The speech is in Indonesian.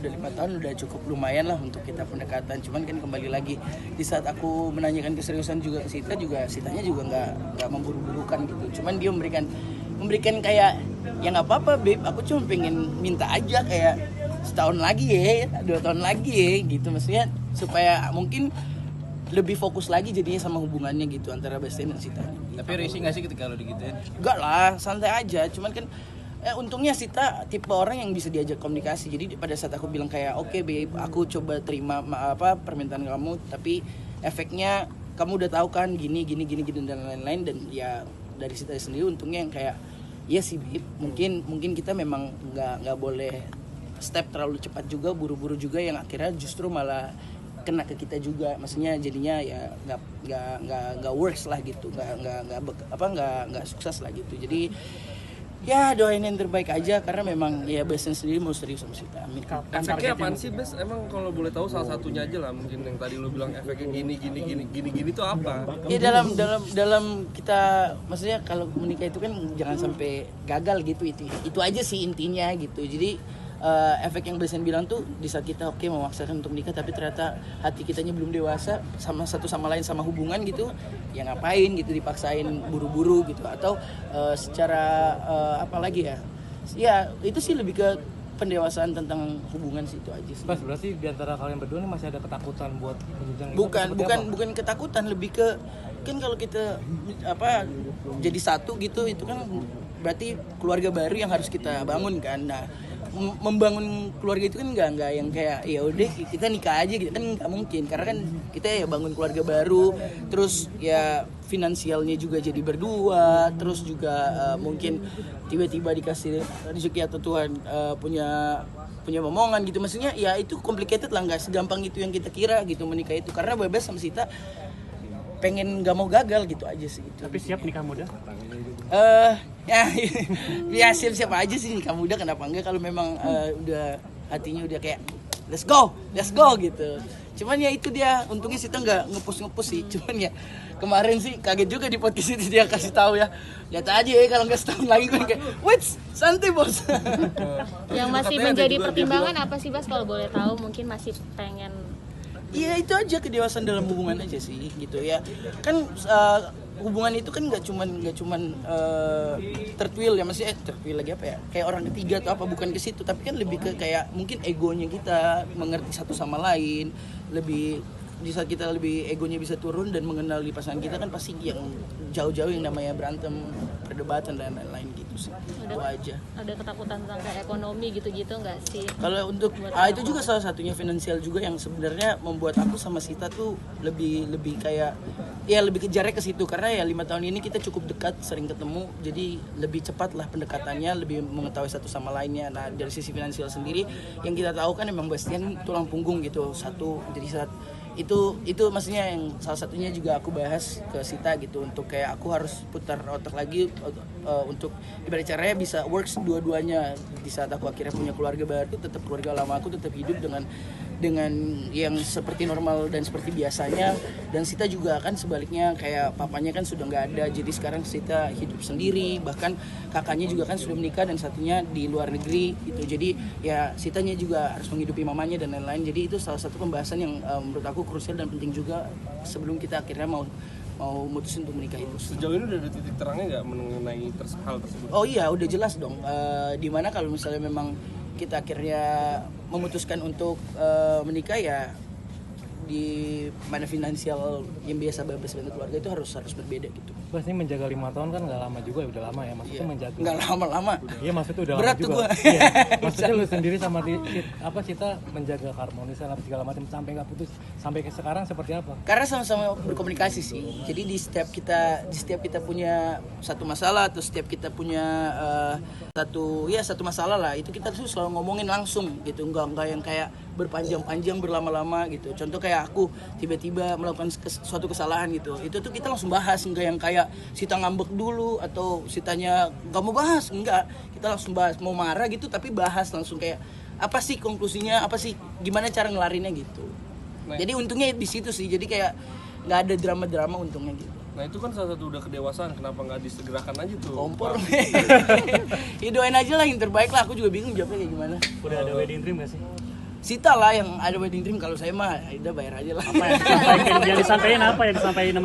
udah 5 tahun udah cukup lumayan lah untuk kita pendekatan. Cuman kan kembali lagi di saat aku menanyakan keseriusan juga ke Sita juga, Sitanya juga nggak memburu-burukan gitu. Cuman dia memberikan kayak ya nggak apa-apa babe, aku cuma pengen minta aja kayak setahun lagi ya, 2 tahun lagi ya gitu, maksudnya supaya mungkin lebih fokus lagi jadinya sama hubungannya gitu antara Bastian dan Sita. Tapi risih nggak sih ketika lo digituin? Enggak lah, santai aja. Cuman kan untungnya Sita tipe orang yang bisa diajak komunikasi. Jadi pada saat aku bilang kayak oke babe, aku coba terima permintaan kamu, tapi efeknya kamu udah tahu kan gini dan lain-lain, dan ya dari Sita sendiri untungnya yang kayak iya sih babe, mungkin kita memang nggak boleh step terlalu cepat juga, buru-buru juga yang akhirnya justru malah kena ke kita juga, maksudnya jadinya ya nggak works lah gitu, nggak sukses lah gitu. Jadi ya doain yang terbaik aja karena memang ya Bastian sendiri mau serius sama Sita. Amin. Efeknya apaan sih Bes? Emang kalau boleh tahu salah satunya aja lah, mungkin yang tadi lo bilang efeknya gini tuh apa? Ya dalam kita, maksudnya kalau menikah itu kan jangan sampai gagal gitu, itu aja sih intinya gitu. Jadi efek yang Bastian bilang tuh di saat kita memaksakan untuk nikah tapi ternyata hati kitanya belum dewasa sama satu sama lain sama hubungan gitu, ya ngapain gitu dipaksain buru-buru gitu, atau secara apa lagi ya itu sih lebih ke pendewasaan tentang hubungan sih, itu aja sih. Pas berarti di antara kalian berdua nih masih ada ketakutan buat menjenjang? Bukan ketakutan, lebih ke kan kalau kita jadi satu gitu, itu kan berarti keluarga baru yang harus kita bangun kan. Nah, membangun keluarga itu kan nggak yang kayak ya udah kita nikah aja gitu kan, nggak mungkin, karena kan kita ya bangun keluarga baru, terus ya finansialnya juga jadi berdua, terus juga mungkin tiba-tiba dikasih rezeki atau Tuhan punya momongan gitu, maksudnya ya itu complicated lah, nggak segampang itu yang kita kira gitu menikah itu, karena Bebas sama Sita pengen nggak mau gagal gitu aja sih gitu. Tapi siap nikah muda? Ya siap-siap aja sih nikah muda, kenapa enggak kalau memang udah hatinya udah kayak let's go gitu. Cuman ya itu dia, untungnya Sita nggak ngepus sih. Cuman ya kemarin sih kaget juga di podcast itu dia kasih tahu ya, lihat aja ya kalau nggak setahun lagi gue kayak wait santai bos. Yang masih menjadi pertimbangan apa sih Bas, kalau boleh tahu? Mungkin masih pengen. Iya itu aja, kedewasaan dalam hubungan aja sih gitu ya kan. Hubungan itu kan nggak cuman tertwil ya, maksudnya tertwil lagi apa ya, kayak orang ketiga atau apa, bukan ke situ, tapi kan lebih ke kayak mungkin egonya kita mengerti satu sama lain lebih. Di saat kita lebih egonya bisa turun dan mengenal di pasangan kita kan pasti yang jauh-jauh yang namanya berantem, perdebatan dan lain-lain gitu sih. Itu aja. Ada ketakutan tentang kayak ekonomi gitu-gitu nggak sih? Kalau untuk itu juga salah satunya finansial juga yang sebenarnya membuat aku sama Sita tuh lebih kayak ya lebih kejarnya ke situ, karena ya 5 tahun ini kita cukup dekat, sering ketemu, jadi lebih cepat lah pendekatannya, lebih mengetahui satu sama lainnya. Nah dari sisi finansial sendiri yang kita tahu kan emang Bastian tulang punggung gitu satu, jadi saat itu maksudnya yang salah satunya juga aku bahas ke Sita gitu, untuk kayak aku harus putar otak lagi untuk ibarat caranya bisa works dua-duanya. Di saat aku akhirnya punya keluarga baru, tetap keluarga lama aku tetap hidup dengan yang seperti normal dan seperti biasanya, dan Sita juga kan sebaliknya, kayak papanya kan sudah nggak ada, jadi sekarang Sita hidup sendiri, bahkan kakaknya juga kan sudah menikah dan satunya di luar negeri gitu, jadi ya Sitanya juga harus menghidupi mamanya dan lain-lain. Jadi itu salah satu pembahasan yang menurut aku krusial dan penting juga sebelum kita akhirnya mau mutusin untuk menikah itu. Sejauh ini udah ada titik terangnya nggak mengenai hal tersebut? Oh iya udah jelas dong, dimana kalau misalnya memang kita akhirnya memutuskan untuk menikah, ya di mana finansial yang biasa Bebas dengan keluarga itu harus berbeda gitu. Bas ini menjaga 5 tahun kan nggak lama juga, udah lama ya maksudnya. Menjaga nggak lama-lama. Iya maksudnya udah berat lama tuh juga. gua. Iya. Maksudnya lu sendiri sama Sita menjaga keharmonisan apa segala macam sampai nggak putus sampai ke sekarang seperti apa? Karena sama-sama berkomunikasi sih. Jadi di setiap kita punya satu masalah atau setiap kita punya satu masalah lah, itu kita tuh selalu ngomongin langsung gitu, nggak yang kayak berpanjang-panjang berlama-lama gitu. Contoh kayak aku tiba-tiba melakukan suatu kesalahan gitu, itu tuh kita langsung bahas, nggak yang kayak Sita ngambek dulu atau Sitanya nggak mau bahas, enggak, kita langsung bahas, mau marah gitu tapi bahas langsung kayak apa sih konklusinya, apa sih gimana cara ngelarinnya gitu. Jadi untungnya di situ sih, jadi kayak nggak ada drama-drama untungnya gitu. Nah itu kan salah satu udah kedewasaan, kenapa nggak disegerakan aja tuh? Kompor. Ya doain aja lah yang terbaik lah, aku juga bingung jawabnya kayak gimana. Udah ada wedding dream gak sih? Sita lah yang ada wedding dream, kalau saya mah udah bayar aja lah. Apa yang disampaikan apa yang disampaikan sama